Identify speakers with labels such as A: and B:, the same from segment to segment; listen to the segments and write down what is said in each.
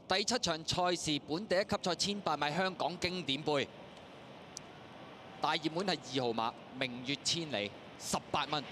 A: 第7場賽事本地一級賽1800米香港經典杯，大熱門係2號馬明月千里，18蚊。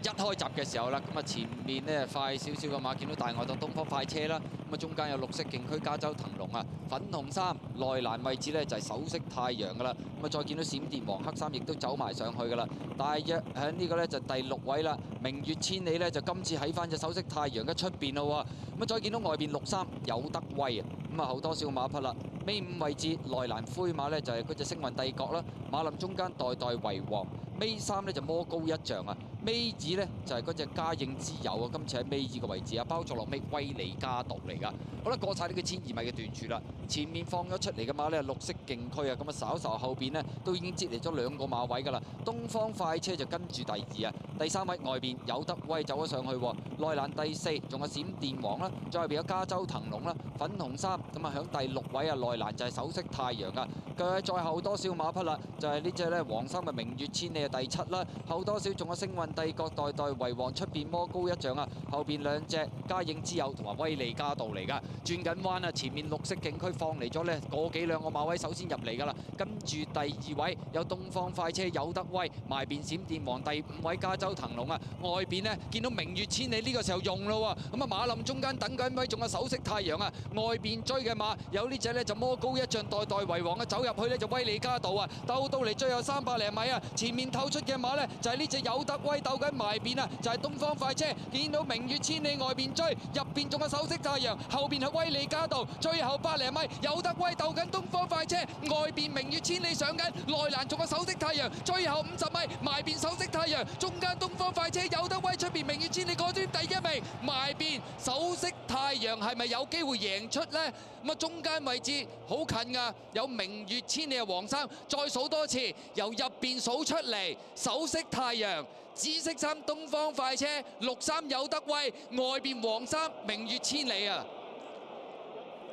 A: 一開閘嘅時候啦，咁啊前面呢快少少嘅馬見到大外檔東方快車啦，咁啊中間有綠色競區加州騰龍啊，粉紅衫內欄位置呢就係首飾太陽噶啦，咁啊再見到閃電黃黑衫亦都走埋上去噶啦，大約喺呢個呢就第6位啦，明月千里呢就今次喺翻隻首飾太陽嘅出邊咯喎，咁啊再見到外邊綠衫有德威啊，咁啊後多少馬匹啦，尾5位置內欄灰馬呢就係嗰隻星雲帝國啦，馬林中間代代為王，尾3呢就魔高一丈啊，尾二呢就係嗰隻嘉應之友啊，今次喺尾2個位置啊，包咗落尾威利加道嚟噶。好啦，過晒呢個1200米嘅段處啦，前面放咗出嚟嘅馬呢綠色競區啊，咁啊稍稍後邊呢都已經擠離咗2個馬位噶啦。東方快車就跟住第2啊，第3位外邊有德威走咗上去喎，內欄第4仲有閃電王啦，再後邊有加州騰龍啦，粉紅衫咁啊響第6位啊，內欄就係首飾太陽啊，佢再後多少馬匹啦，就係呢隻呢黃衫嘅明月千里啊第7啦，後多少仲有星運帝國代代為王，出邊魔高一丈啊，後邊2隻嘉應之友同埋威利加道嚟噶，轉緊彎啊，前面綠色競區放嚟咗呢個幾兩個馬位首先入嚟噶啦，跟住第2位有東方快車有德威，埋邊閃電王，第5位加州騰龍啊，外邊呢見到明月千里呢個時候用咯喎，咁啊馬林中間等緊位仲有首飾太陽啊，外邊追嘅馬有呢隻呢就魔高一丈代代為王啊，走入去呢就威利加道啊，鬥到嚟最後300零米啊，前面透出嘅馬呢就係呢隻有德威鬥緊埋邊啊，就係東方快車，見到明月千里外邊追，入邊仲有首飾太陽，後邊係威利加道，最後100零米有德威鬥緊東方快車，外邊明月千里上緊，內欄仲有首飾太陽，最後50米埋邊首飾太陽，中間東方快車有德威，出邊明月千里嗰端第1名，埋邊首飾太陽係咪有機會贏出呢？咁啊中間位置好近噶，有明月千里嘅黃衫，再數多次，由入邊數出嚟，首飾太陽。紫色衫東方快車，綠衫有德威，外邊黃衫明月千里啊！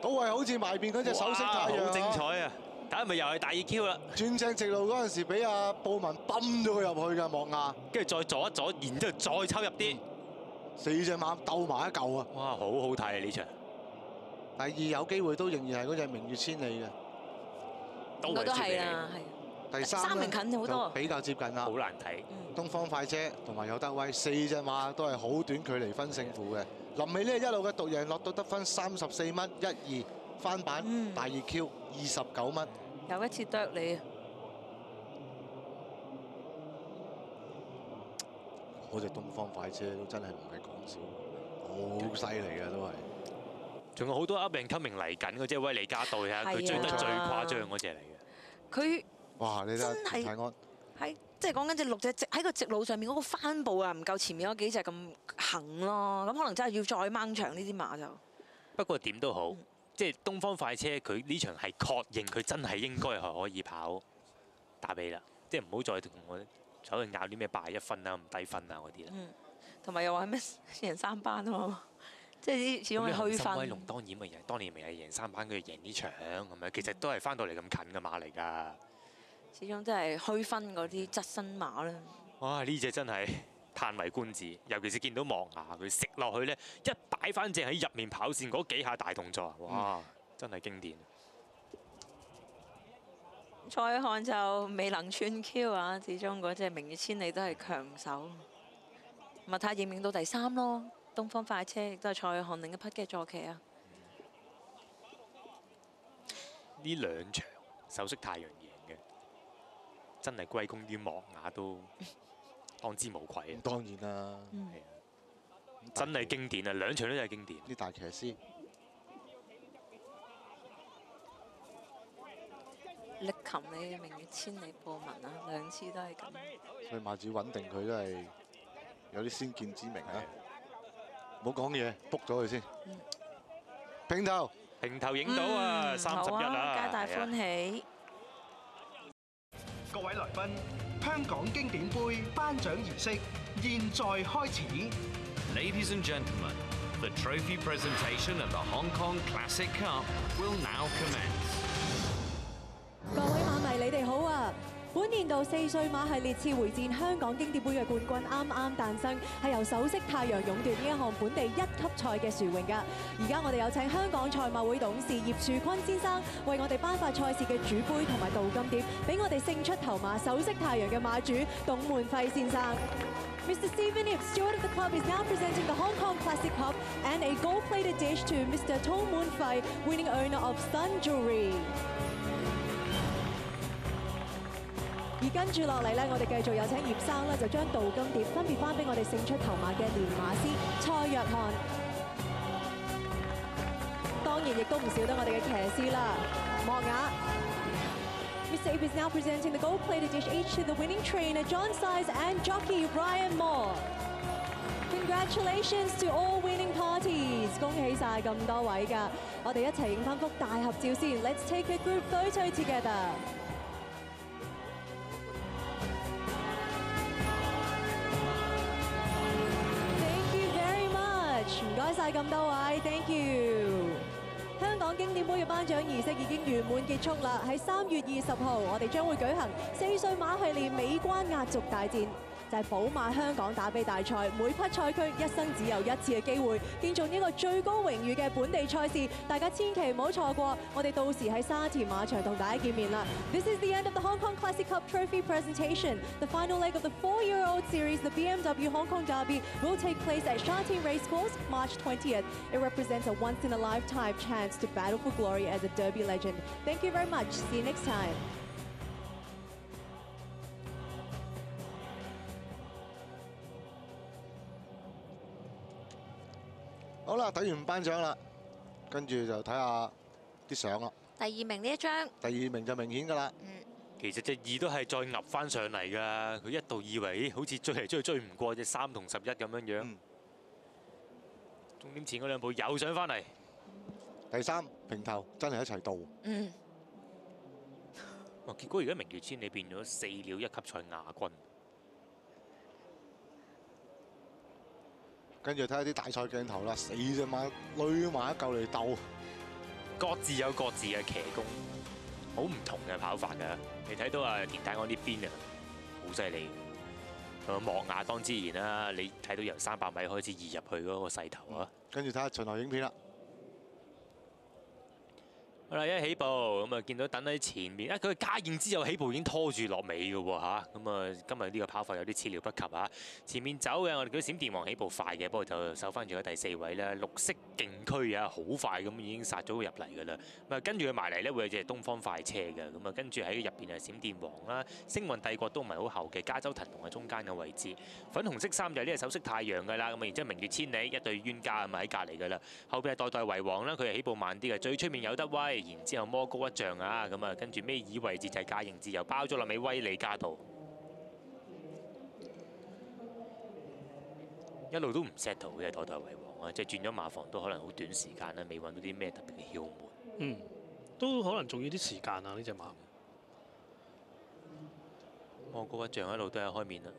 B: 都係好似埋邊嗰隻首飾太陽，
C: 好精彩啊！睇下咪又係大熱 Q 啦！
B: 轉正直路嗰陣時，俾阿布文泵咗佢入去㗎，莫亞，
C: 跟住再左一左，然之後再抽入啲
B: 4隻馬鬥埋一嚿啊！
C: 哇，好好睇啊呢場！
B: 第2有機會都仍然係嗰隻明月千里嘅，
C: 都
D: 係啊，係。
B: 第33
D: 名近好多，
B: 比較接近啦。
C: 好難睇。
B: 東方快車同埋有德威4隻馬都係好短距離分勝負嘅。臨尾呢一路嘅獨贏落到得分34蚊，1、2翻版大熱 Q 29蚊。
D: 有一次啄你啊！
B: 嗰隻東方快車都真係唔係講笑，好犀利嘅都係。
C: 仲有好多 up and coming嚟緊嗰隻威利加道啊，佢追得最誇張嗰隻嚟嘅。
D: 佢
B: 哇！你睇泰安
D: 係即係講緊隻6隻直喺個直路上面嗰個帆布啊，唔夠前面嗰幾隻咁行咯。咁可能真係要再掹長呢啲馬就。不
C: 過點都好，即係東方快車佢呢場係確認佢真係應該係可以跑打比啦，即係唔好再同我走去拗啲咩81分啊、咁低分啊嗰啲啦。
D: 同埋又話咩贏3班啊嘛，即係啲始終係虛分。
C: 威龍當然咪當年咪係贏3班，佢贏呢場咁樣，其實都係翻到嚟咁近嘅馬嚟㗎。
D: 始終真係虛分嗰啲側身馬啦。
C: 哇！呢隻真係歎為觀止，尤其是見到莫牙佢食落去呢，一擺翻正喺入面跑線嗰幾下大動作，哇！真係經典。
D: 蔡漢就未能串 Q 啊，始終嗰隻明月千里都係強手。咪睇下認唔認到第3咯？東方快車亦都係蔡漢另一匹嘅坐騎啊。
C: 呢2場首飾太陽贏嘅，真係歸功於莫雅都當之無愧啊！
B: 當然啦，
C: 係啊，真係經典啊！2場都真係經典。
B: 啲大騎師
D: 力擒你明月千里播文啊，2次都係咁。
B: 所以馬主穩定佢都係有啲先見之明啊！唔好講嘢，卜咗佢先。平頭，
C: 平頭影到啊！31啊，
D: 皆大歡喜。
E: 各位來賓，香港經典杯頒獎儀式現在開始。
F: Ladies and gentlemen, the trophy presentation of the Hong Kong Classic Cup will now commence.
G: 各位馬迷，你哋好啊！本年度4歲馬系列次回戰香港經典杯嘅冠軍啱啱誕生，係由首飾太陽勇奪呢一項本地1級賽嘅殊榮㗎。而家我哋有請香港賽馬會董事葉樹坤先生為我哋頒發賽事嘅主杯同埋鍍金碟，俾我哋勝出頭馬首飾太陽嘅馬主董滿輝先生。Mr. Stephen Ip, steward of the club, is now presenting the Hong Kong Classic Cup and a gold-plated dish to Mr. Tong Mun Fai, winning owner of Sun Jewelry。而跟住落嚟咧，我哋繼續有請葉生咧，就將鍍金碟分別頒俾我哋勝出頭馬嘅連馬師蔡約翰。當然亦都唔少得我哋嘅騎師啦，莫雅。Mr. Ip is now presenting the gold-plated dish each to the winning trainer John Size and jockey Brian Moore. Congratulations to all winning parties！ 恭喜晒咁多位㗎，我哋一齊影翻幅大合照先。Let's take a group photo together。Thank you very much， 唔該晒咁多位 ，Thank you。香港經典杯嘅頒獎儀式已經圓滿結束啦！喺3月20號，我哋將會舉行4歲馬系列尾關壓軸大戰，就係寶馬香港打比大賽。每匹賽區一生只有一次嘅機會，見中呢個最高榮譽嘅本地賽事，大家千祈唔好錯過。我哋到時喺沙田馬場同大家見面啦。This is the end of the Hong Kong Classic Cup Trophy presentation. The final leg of the 4-year-old series, the BMW Hong Kong Derby, will take place at Sha Tin Racecourse, March 20th. It represents a once-in-a-lifetime chance to battle for glory as a Derby legend. Thank you very much. See you next time.
B: 好啦，睇完頒獎啦，跟住就睇下啲相啦。
D: 第2名呢一張，
B: 第2名就明顯㗎啦。
C: 其實隻2都係再揼翻上嚟㗎，佢一度以為好似追嚟追去追唔過隻3同11咁樣樣。終點前嗰2步又上翻嚟。
B: 第3平頭真係一齊到。
C: 結果而家明月千里變咗4秒1級賽亞軍。
B: 跟住睇下啲大賽鏡頭啦，4隻馬累埋一嚿嚟鬥，
C: 各自有各自嘅騎功，好唔同嘅跑法㗎。你睇到啊田泰安呢邊啊，好犀利。莫雅當之然啦，你睇到由300米開始移入去嗰個勢頭啊。
B: 跟住睇下巡邏影片啦。
C: 好啦，一起步咁啊，見到等喺前面啊，佢家燕之後起步已經拖住落尾嘅喎嚇，咁啊今日呢個跑法有啲始料不及啊！前面走嘅我哋叫閃電王起步快嘅，不過就守翻住喺第4位啦。綠色勁區啊，好快咁已經殺咗佢入嚟㗎啦。咁啊跟住佢埋嚟咧會有隻東方快車嘅，咁啊跟住喺入邊係閃電王啦，星雲帝國都唔係好後嘅，加州騰龍喺中間嘅位置。粉紅色衫就係呢個首飾太陽㗎啦，咁啊然之後明月千里一對冤家咁啊喺隔離㗎啦，後邊係代代為王啦，佢係起步慢啲嘅，最出面有得威。然之後魔高一丈啊，咁啊跟住尾二位置就係嘉應自由包咗落尾威利加道，一路都唔 settle 嘅代代為王啊，即係轉咗馬房都可能好短時間啦，未揾到啲咩特別嘅竅門。
H: 都可能仲要啲時間啊呢隻馬。
C: 魔高一丈一路都係開面啦，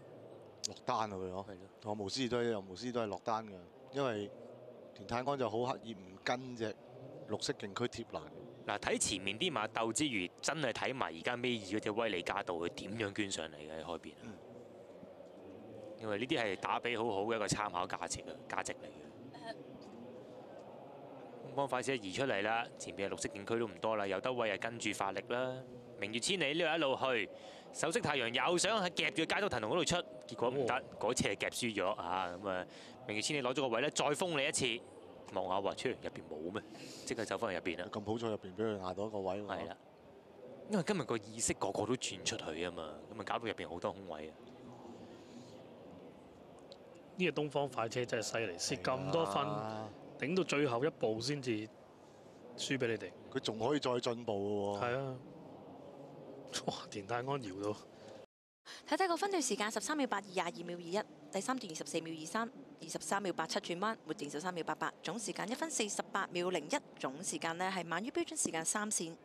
B: 落單啊佢嗬，同我無師都一樣，無師都係落單嘅，因為田泰安就好刻意唔跟隻綠色勁區貼欄。
C: 嗱，睇前面啲馬鬥之餘，真係睇埋而家尾二嗰隻威利加道佢點樣捐上嚟嘅喺開邊啊！因為呢啲係打比好好嘅一個參考價值嚟嘅。東方快車移出嚟啦，前邊嘅綠色勁區都唔多啦，有得威啊跟住發力啦。明月千里呢度一路去，首飾太陽又想喺夾住加州騰龍嗰度出，結果唔得，嗰次係夾輸咗啊！咁啊，明月千里攞咗個位咧，再封你一次。望下話出嚟入邊冇咩，即刻走翻去入邊啦。
B: 咁好彩入邊俾佢壓到一個位喎。
C: 係啦，因為今日個意識個個都轉出去啊嘛，咁啊搞到入邊好多空位啊。
H: 呢個東方快車真係犀利，蝕咁多分，頂到最後一步先至輸俾你哋。
B: 佢仲可以再進步嘅喎。
H: 係啊，哇！田泰安搖到。
D: 睇睇個分段時間13秒82、22秒21，第3段24秒23、23秒87轉彎，末段13秒88，總時間1分48秒01，總時間呢係慢於標準時間3線。